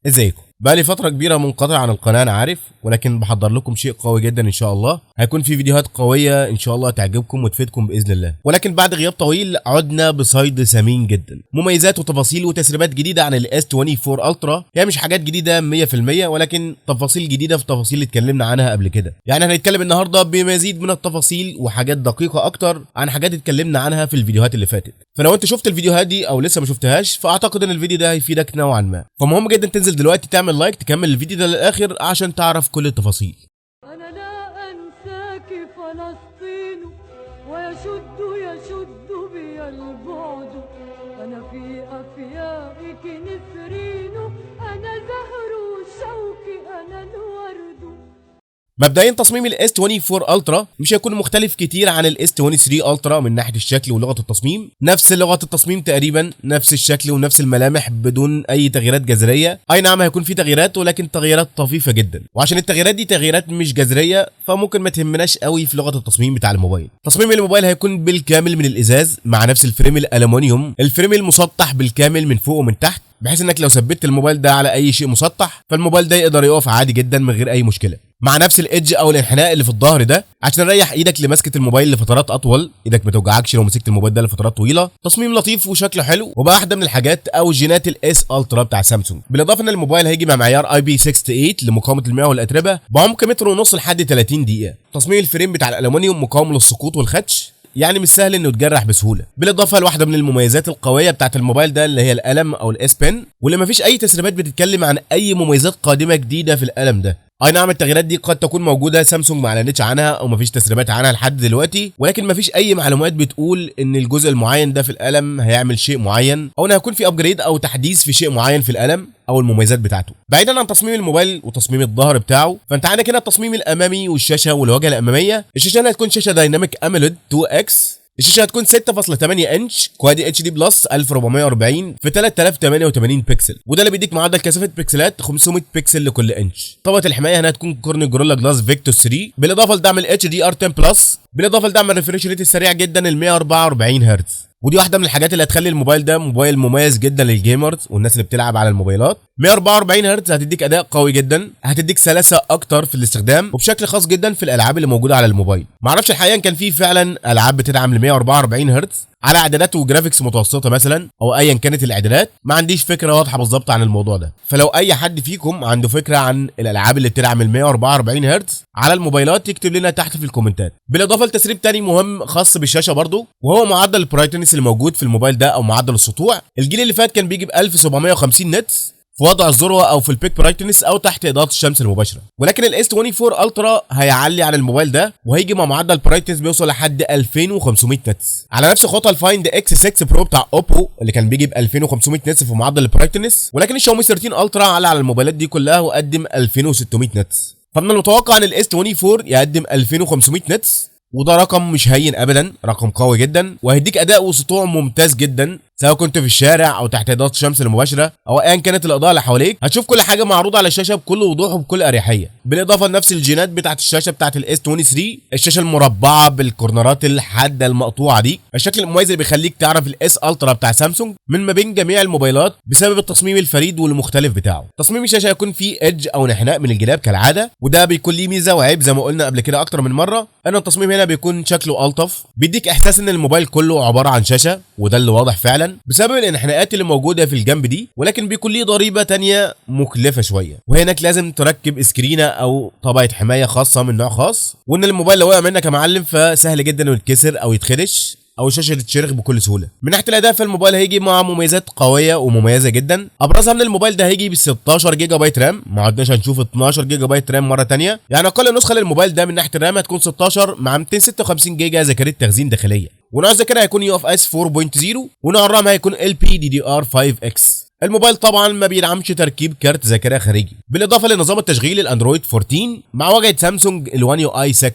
ازيكم؟ بقالي فترة كبيرة منقطع عن القناة أنا عارف، ولكن بحضر لكم شيء قوي جدا إن شاء الله. هيكون في فيديوهات قوية إن شاء الله تعجبكم وتفيدكم بإذن الله. ولكن بعد غياب طويل عدنا بصيد ثمين جدا، مميزات وتفاصيل وتسريبات جديدة عن الاس 24 الترا. هي مش حاجات جديدة 100%، ولكن تفاصيل جديدة في تفاصيل اللي اتكلمنا عنها قبل كده. يعني هنتكلم النهاردة بمزيد من التفاصيل وحاجات دقيقة أكتر عن حاجات اتكلمنا عنها في الفيديوهات اللي فاتت. فلو أنت شفت الفيديوهات دي أو لسه ما شفتهاش، فأعتقد إن الفيديو ده هيفيدك نوعا ما. فمهم جدا تنزل دلوقتي تعمل لايك، تكمل الفيديو ده للآخر عشان تعرف كل التفاصيل. أنا لا أنساك فلسطين ويشد بي البعد، أنا في أفيائك نسرين، أنا زهر الشوك أنا الورد. مبدئيا تصميم الاس 24 الترا مش هيكون مختلف كتير عن الاس 23 الترا من ناحيه الشكل ولغه التصميم. نفس لغه التصميم تقريبا، نفس الشكل ونفس الملامح بدون اي تغييرات جذريه. اي نعم هيكون في تغييرات، ولكن تغييرات طفيفه جدا، وعشان التغييرات دي تغييرات مش جذريه فممكن ما تهمناش قوي في لغه التصميم بتاع الموبايل. تصميم الموبايل هيكون بالكامل من الازاز مع نفس الفريم الالومنيوم، الفريم المسطح بالكامل من فوق ومن تحت، بحيث انك لو ثبت الموبايل ده على اي شيء مسطح فالموبايل ده يقدر يقف عادي جدا من غير اي مشكله. مع نفس الايدج او الانحناء اللي في الظهر ده عشان نريح ايدك لمسكه الموبايل لفترات اطول، ايدك ما توجعكش لو مسكت الموبايل ده لفترات طويله. تصميم لطيف وشكله حلو، وبقى واحده من الحاجات او جينات الاس الترا بتاع سامسونج. بالاضافه ان الموبايل هيجي مع معيار IP68 لمقاومه المياه والاتربه بعمق متر ونص لحد 30 دقيقه. تصميم الفريم بتاع الالومنيوم مقاوم للسقوط والخدش، يعني مش سهل انه يتجرح بسهوله. بالاضافه لواحده من المميزات القويه بتاعه الموبايل ده اللي هي القلم او الاس بن، واللي مفيش اي تسريبات بتتكلم عن اي مميزات قادمه جديده في القلم ده. اي نعم التغييرات دي قد تكون موجوده، سامسونج ما اعلنتش عنها او مفيش تسريبات عنها لحد دلوقتي، ولكن مفيش اي معلومات بتقول ان الجزء المعين ده في القلم هيعمل شيء معين، او ان هيكون في ابجريد او تحديث في شيء معين في القلم او المميزات بتاعته. بعيدا عن تصميم الموبايل وتصميم الظهر بتاعه، فانت عندك هنا التصميم الامامي والشاشه والواجهه الاماميه. الشاشه هنا هتكون شاشه دايناميك اموليد 2X. الشاشه هتكون 6.8 انش كوادي اتش دي بلس 1440 في 3088 بكسل، وده اللي بيديك معدل كثافه بكسلات 500 بكسل لكل انش. طبقه الحمايه هنا هتكون كورنينج جوريلا جلاس فيكتور 3، بالاضافه لدعم الاتش دي ار 10 بلس، بالاضافه لدعم الريفريش ريت السريع جدا ال 144 هرتز. ودي واحده من الحاجات اللي هتخلي الموبايل ده موبايل مميز جدا للجيمرز والناس اللي بتلعب على الموبايلات. 144 هرتز هتديك اداء قوي جدا، هتديك سلاسه اكتر في الاستخدام، وبشكل خاص جدا في الالعاب اللي موجوده على الموبايل. معرفش الحقيقه ان كان في فعلا العاب بتدعم ل 144 هرتز على اعدادات وجرافيكس متوسطه مثلا، او ايا كانت الاعدادات. ما عنديش فكره واضحه بالظبط عن الموضوع ده، فلو اي حد فيكم عنده فكره عن الالعاب اللي بتدعم ال 144 هرتز على الموبايلات يكتب لنا تحت في الكومنتات. بالاضافه لتسريب تاني مهم خاص بالشاشه برضو، وهو معدل البرايتنس اللي موجود في الموبايل ده او معدل السطوع. الجيل اللي فات كان بيجي ب 1750 نتس في وضع الذروه او في البيك برايتنس او تحت اضاءه الشمس المباشره، ولكن الاس 24 الترا هيعلي عن الموبايل ده وهيجي مع معدل برايتنس بيوصل لحد 2500 نتس، على نفس خطى الفايند اكس 6 برو بتاع اوبو اللي كان بيجي ب 2500 نتس في معدل البرايتنس. ولكن الشاومي 13 الترا على الموبايلات دي كلها وقدم 2600 نتس، فمن المتوقع ان الاس 24 يقدم 2500 نتس، وده رقم مش هين ابدا، رقم قوي جدا، وهيديك اداء وسطوع ممتاز جدا سواء كنت في الشارع او تحت اضاءه الشمس المباشره او ايا كانت الاضاءه اللي حواليك. هتشوف كل حاجه معروضه على الشاشه بكل وضوح وبكل اريحيه. بالاضافه لنفس الجينات بتاعه الشاشه بتاعه الاس 23، الشاشه المربعه بالكورنرات الحاده المقطوعه دي، الشكل المميز اللي بيخليك تعرف الاس الترا بتاع سامسونج من ما بين جميع الموبايلات بسبب التصميم الفريد والمختلف بتاعه. تصميم الشاشه هيكون فيه ايدج او انحناء من الجناب كالعاده، وده بيكون ليه ميزه وعيب زي ما قلنا قبل كده اكتر من مره، ان التصميم هنا بيكون شكله الطف، بيديك احساس ان الموبايل كله عباره عن شاشه، وده اللي واضح فعلا بسبب الانحناءات اللي موجوده في الجنب دي. ولكن بيكون ليه ضريبه تانية مكلفه شويه، وهناك لازم تركب سكرينه او طبقه حمايه خاصه من نوع خاص، وان الموبايل لو وقع منك يا معلم فسهل جدا انه يتكسر او يتخدش او الشاشه تتشرخ بكل سهوله. من ناحيه الاداء فالموبايل هيجي مع مميزات قويه ومميزه جدا، ابرزها ان الموبايل ده هيجي ب 16 جيجا بايت رام، ما عدناش هنشوف 12 جيجا بايت رام مره ثانيه. يعني اقل نسخه للموبايل ده من ناحيه الرام هتكون 16 مع 256 جيجا ذاكره تخزين داخليه، ونوع الذاكره هيكون يو اف اس 4.0، ونوع الرام هيكون LPDDR5X. الموبايل طبعا ما بيدعمش تركيب كارت ذاكره خارجي، بالاضافه لنظام التشغيل الاندرويد 14 مع واجهه سامسونج الوان يو اي 6،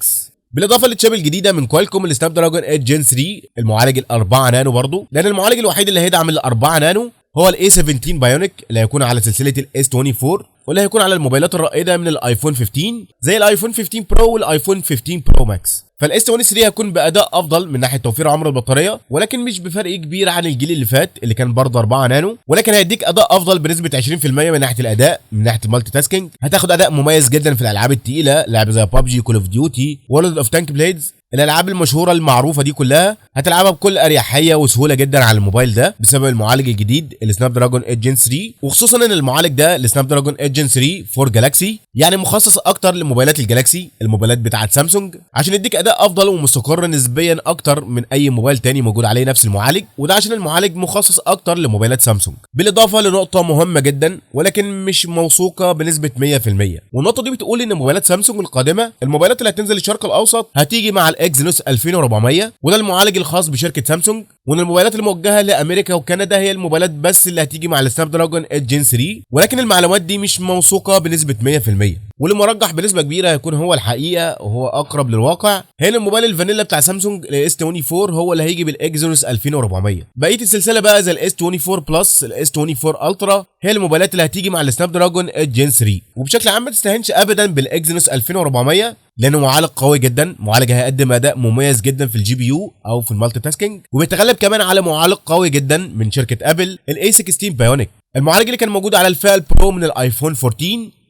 بالاضافه للشيب الجديده من كوالكوم السناب دراجون 8 جين 3، المعالج ال4 نانو برضه، لان المعالج الوحيد اللي هيدعم ال4 نانو هو الاي 17 بايونيك اللي هيكون على سلسله الاس 24، واللي هيكون على الموبايلات الرائده من الايفون 15 زي الايفون 15 برو والايفون 15 برو ماكس. فالاس 23 هيكون باداء افضل من ناحيه توفير عمر البطاريه، ولكن مش بفرق كبير عن الجيل اللي فات اللي كان برضه 4 نانو، ولكن هيديك اداء افضل بنسبه 20% من ناحيه الاداء. من ناحيه المالتي تاسكينج هتاخد اداء مميز جدا في الالعاب الثقيله، لعب زي بابجي، كول اوف ديوتي، وورلد اوف تانك بليدز، الالعاب المشهوره المعروفه دي كلها هتلعبها بكل اريحيه وسهوله جدا على الموبايل ده بسبب المعالج الجديد السناب دراجون 8 جن 3، وخصوصا ان المعالج ده السناب دراجون 8 جن 3 فور جالاكسي، يعني مخصص اكتر لموبايلات الجالاكسي، الموبايلات بتاعه سامسونج، عشان يديك اداء افضل ومستقر نسبيا اكتر من اي موبايل تاني موجود عليه نفس المعالج، وده عشان المعالج مخصص اكتر لموبايلات سامسونج. بالاضافه لنقطه مهمه جدا ولكن مش موثوقه بنسبه 100%، والنقطه دي بتقول ان موبايلات سامسونج القادمه، الموبايلات اللي هتنزل الشرق الاوسط هتيجي مع الاكزينوس 2400، وده المعالج الخاص بشركه سامسونج، وان الموبايلات الموجهه لامريكا وكندا هي الموبايلات بس اللي هتيجي مع السناب دراجون 8 جن 3، ولكن المعلومات دي مش موثوقه بنسبه 100%، والمرجح بنسبه كبيره هيكون هو الحقيقه وهو اقرب للواقع. هنا الموبايل الفانيلا بتاع سامسونج الاس 24 هو اللي هيجي بالاكزينوس 2400. بقيه السلسله بقى زي الاس 24 بلس، الاس 24 الترا، هي الموبايلات اللي هتيجي مع السناب دراجون 8 جن 3. وبشكل عام ما تستهينش ابدا بالاكزينوس 2400 لانه معالج قوي جدا، معالج هيقدم اداء مميز جدا في الجي بي يو او في المالتي تاسكينج، وبيتغلب كمان على معالج قوي جدا من شركه ابل الاي 16 بايونيك، المعالج اللي كان موجود على الفئه البرو من الايفون 14،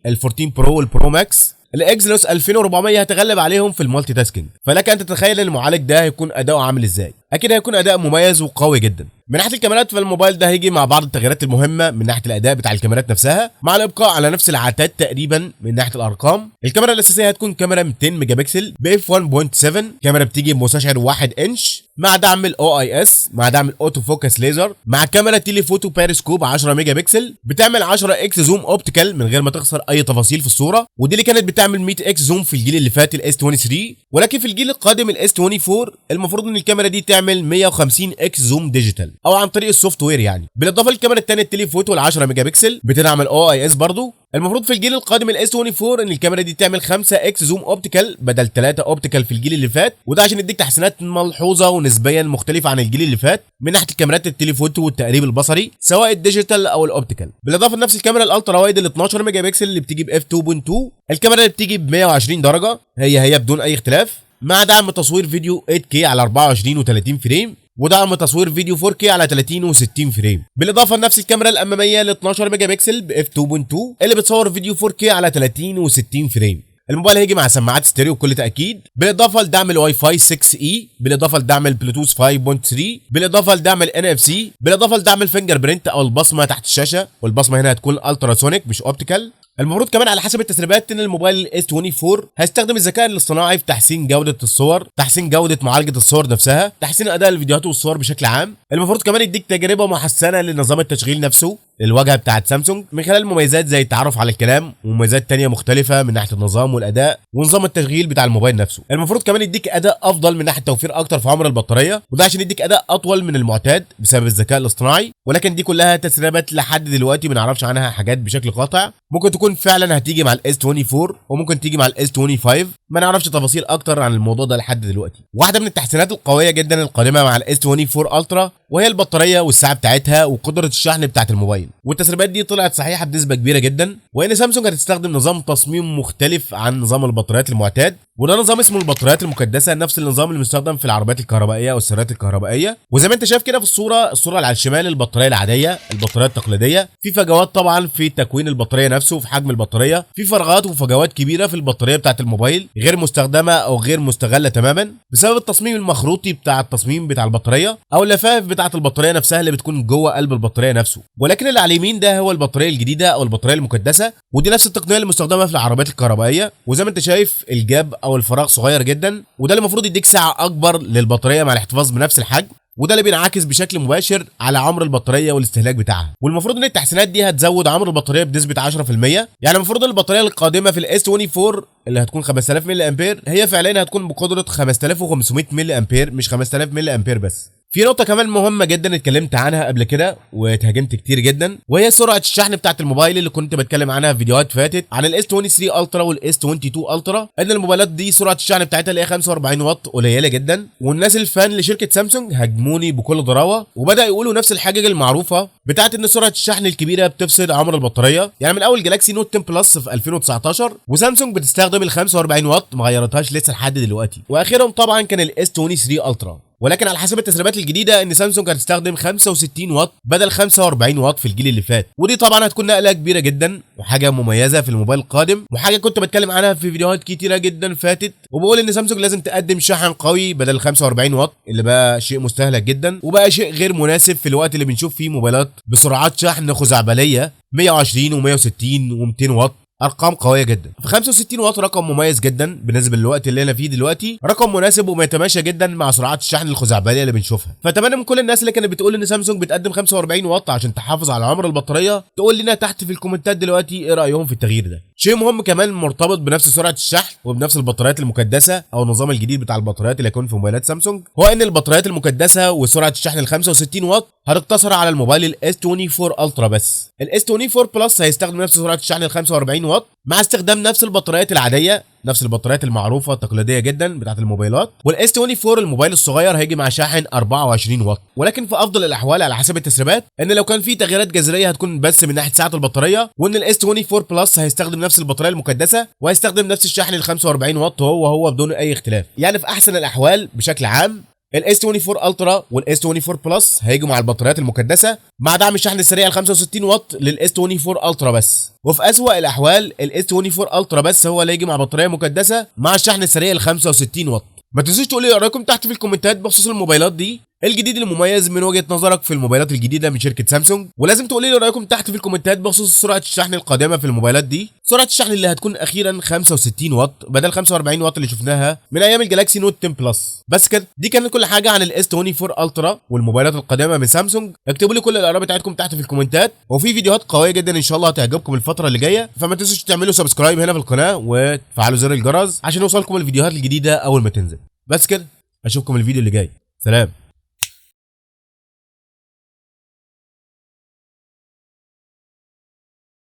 ال14 برو والبرو ماكس. الاكزينوس 2400 هتغلب عليهم في المالتي تاسكينج، فلك ان تتخيل ان المعالج ده هيكون اداؤه عامل ازاي. اكيد هيكون اداء مميز وقوي جدا. من ناحيه الكاميرات فالموبايل ده هيجي مع بعض التغييرات المهمه من ناحيه الاداء بتاع الكاميرات نفسها، مع الابقاء على نفس العتاد تقريبا من ناحيه الارقام. الكاميرا الاساسيه هتكون كاميرا 200 ميجا بكسل ب اف 1.7، كاميرا بتيجي بمستشعر 1 انش مع دعم الاو اي اس، مع دعم الاوتو فوكس ليزر، مع كاميرا تيليفوتو بيريسكوب 10 ميجا بكسل بتعمل 10 اكس زوم اوبتيكال من غير ما تخسر اي تفاصيل في الصوره، ودي اللي كانت بتعمل 100 اكس زوم في الجيل اللي فات الاس 23، ولكن في الجيل القادم الاس 24 المفروض ان الكاميرا دي تعمل 150 اكس زوم ديجيتال او عن طريق السوفت وير يعني. بالاضافه للكاميرا الثانيه التليفوتو ال 10 ميجا بكسل بتدعم الاو اي اس برضه. المفروض في الجيل القادم الاس 24 ان الكاميرا دي تعمل 5 اكس زوم اوبتيكال بدل 3 اوبتيكال في الجيل اللي فات، وده عشان يديك تحسينات ملحوظه ونسبيا مختلفه عن الجيل اللي فات من ناحيه الكاميرات التليفوتو والتقريب البصري سواء الديجيتال او الاوبتيكال. بالاضافه لنفس الكاميرا الالترا وايد ال 12 ميجا بكسل اللي بتيجي باف 2.2، الكاميرا اللي بتيجي ب 120 درجه هي بدون اي اختلاف، مع دعم تصوير فيديو 8K على 24 و30 فريم، ودعم تصوير فيديو 4K على 30 و60 فريم. بالاضافه لنفس الكاميرا الاماميه ل 12 ميجا بكسل باف 2.2 اللي بتصور فيديو 4K على 30 و60 فريم. الموبايل هيجي مع سماعات ستيريو بكل تاكيد، بالاضافه لدعم الواي فاي 6 اي، بالاضافه لدعم البلوتوث 5.3، بالاضافه لدعم الان اف سي، بالاضافه لدعم الفينجر برينت او البصمه تحت الشاشه، والبصمه هنا هتكون الترا سونيك مش اوبتيكال. المفروض كمان على حسب التسريبات ان الموبايل الاس 24 هيستخدم الذكاء الاصطناعي في تحسين جوده الصور، تحسين جوده معالجه الصور نفسها، تحسين اداء الفيديوهات والصور بشكل عام. المفروض كمان يديك تجربه محسنه لنظام التشغيل نفسه للواجهه بتاعه سامسونج من خلال مميزات زي التعرف على الكلام ومميزات تانية مختلفه من ناحيه النظام والاداء ونظام التشغيل بتاع الموبايل نفسه. المفروض كمان يديك اداء افضل من ناحيه توفير اكتر في عمر البطاريه، وده عشان يديك اداء اطول من المعتاد بسبب الذكاء الاصطناعي، ولكن دي كلها تسريبات لحد دلوقتي ما نعرفش عنها حاجات بشكل قاطع. ممكن تكون فعلا هتيجي مع الاس 24 وممكن تيجي مع الاس 25، ما نعرفش تفاصيل اكتر عن الموضوع ده لحد دلوقتي. واحده من التحسينات القويه جدا القادمه مع الاس 24 الترا وهي البطاريه والساعه بتاعتها وقدره الشحن بتاعت الموبايل، والتسريبات دي طلعت صحيحه بنسبه كبيره جدا، وان سامسونج هتستخدم نظام تصميم مختلف عن نظام البطاريات المعتاد، وده نظام اسمه البطاريات المكدسه، نفس النظام اللي مستخدم في العربيات الكهربائيه والسيارات الكهربائيه. وزي ما انت شايف كده في الصوره اللي على الشمال البطاريه العاديه، البطاريه التقليديه، في فجوات طبعا في تكوين البطاريه نفسه وفي حجم البطاريه، في فراغات وفجوات كبيره في البطاريه بتاعت الموبايل غير مستخدمه او غير مستغله تماما بسبب التصميم المخروطي بتاع التصميم بتاع البطاريه او اللفائف بتاعت البطاريه نفسها اللي بتكون جوه قلب البطاريه نفسه. ولكن اللي على اليمين ده هو البطاريه الجديده او البطاريه المكدسه، ودي نفس التقنيه اللي مستخدمه في العربيات الكهربائيه. وزي ما انت شايف الجاب او الفراغ صغير جدا، وده اللي المفروض يديك سعه اكبر للبطاريه مع الاحتفاظ بنفس الحجم، وده اللي بينعكس بشكل مباشر على عمر البطاريه والاستهلاك بتاعها. والمفروض ان التحسينات دي هتزود عمر البطاريه بنسبه 10%، يعني المفروض البطاريه القادمه في الاس 24 اللي هتكون 5000 ملي امبير هي فعليا هتكون بقدره 5500 ملي امبير مش 5000 ملي امبير بس. في نقطة كمان مهمة جدا اتكلمت عنها قبل كده واتهاجمت كتير جدا، وهي سرعة الشحن بتاعة الموبايل اللي كنت بتكلم عنها في فيديوهات فاتت عن الاس 23 الترا والاس 22 الترا، ان الموبايلات دي سرعة الشحن بتاعتها اللي هي 45 واط قليلة جدا. والناس الفان لشركة سامسونج هاجموني بكل ضراوة وبدأ يقولوا نفس الحاجة المعروفة بتاعة ان سرعة الشحن الكبيرة بتفسد عمر البطارية. يعني من اول جالاكسي نوت 10 بلس في 2019 وسامسونج بتستخدم ال 45 واط ما غيرتهاش لسه لحد دلوقتي. واخرهم طبعا كان الاس 23 الترا، ولكن على حسب التسريبات الجديده ان سامسونج هتستخدم 65 واط بدل 45 واط في الجيل اللي فات، ودي طبعا هتكون نقله كبيره جدا وحاجه مميزه في الموبايل القادم، وحاجه كنت بتكلم عنها في فيديوهات كتيره جدا فاتت، وبقول ان سامسونج لازم تقدم شحن قوي بدل 45 واط اللي بقى شيء مستهلك جدا وبقى شيء غير مناسب في الوقت اللي بنشوف فيه موبايلات بسرعات شحن خزعبليه 120 و160 و200 واط، ارقام قويه جدا. ف 65 واط رقم مميز جدا بالنسبه للوقت اللي انا فيه دلوقتي، رقم مناسب وبيتماشى جدا مع سرعات الشحن الخزعبليه اللي بنشوفها. فاتمنى من كل الناس اللي كانت بتقول ان سامسونج بتقدم 45 واط عشان تحافظ على عمر البطاريه تقول لنا تحت في الكومنتات دلوقتي ايه رايهم في التغيير ده. شيء مهم كمان مرتبط بنفس سرعه الشحن وبنفس البطاريات المكدسه او النظام الجديد بتاع البطاريات اللي هيكون في موبايلات سامسونج، هو ان البطاريات المكدسه وسرعه الشحن ال 65 واط هتقتصر على الموبايل الاس 24 الترا بس. الاس 24 بلس هيستخدم نفس سرعه الشحن ال 45 واط مع استخدام نفس البطاريات العاديه، نفس البطاريات المعروفه التقليديه جدا بتاعت الموبايلات. والاس 24 الموبايل الصغير هيجي مع شاحن 24 واط، ولكن في افضل الاحوال على حسب التسريبات ان لو كان في تغييرات جذريه هتكون بس من ناحيه سعه البطاريه، وان الاس 24 بلس هيستخدم نفس البطاريه المكدسه وهيستخدم نفس الشحن ال 45 واط هو بدون اي اختلاف. يعني في احسن الاحوال بشكل عام الاس 24 الترا والاس 24 بلس هيجوا مع البطاريات المكدسه مع دعم الشحن السريع ال 65 واط للاس 24 الترا بس. وفي اسوأ الاحوال الاس 24 الترا بس هو اللي هيجي مع بطاريه مكدسه مع الشحن السريع ال 65 واط. ما تنسوش تقولوا لي رايكم تحت في الكومنتات بخصوص الموبايلات دي، الجديد المميز من وجهه نظرك في الموبايلات الجديده من شركه سامسونج، ولازم تقولوا لي رايكم تحت في الكومنتات بخصوص سرعه الشحن القادمه في الموبايلات دي، سرعه الشحن اللي هتكون اخيرا 65 واط بدل 45 واط اللي شفناها من ايام الجالاكسي نوت 10 بلس. بس كده دي كانت كل حاجه عن الاس 24 الترا والموبايلات القادمه من سامسونج. اكتبوا لي كل الاراء بتاعتكم تحت في الكومنتات، وفي فيديوهات قويه جدا ان شاء الله هتعجبكم الفتره اللي جايه، فما تنسوش تعملوا سبسكرايب هنا في القناه وتفعلوا زر الجرس عشان يوصلكم الفيديوهات الجديده اول ما تنزل. بس كده اشوفكم الفيديو اللي جاي، سلام.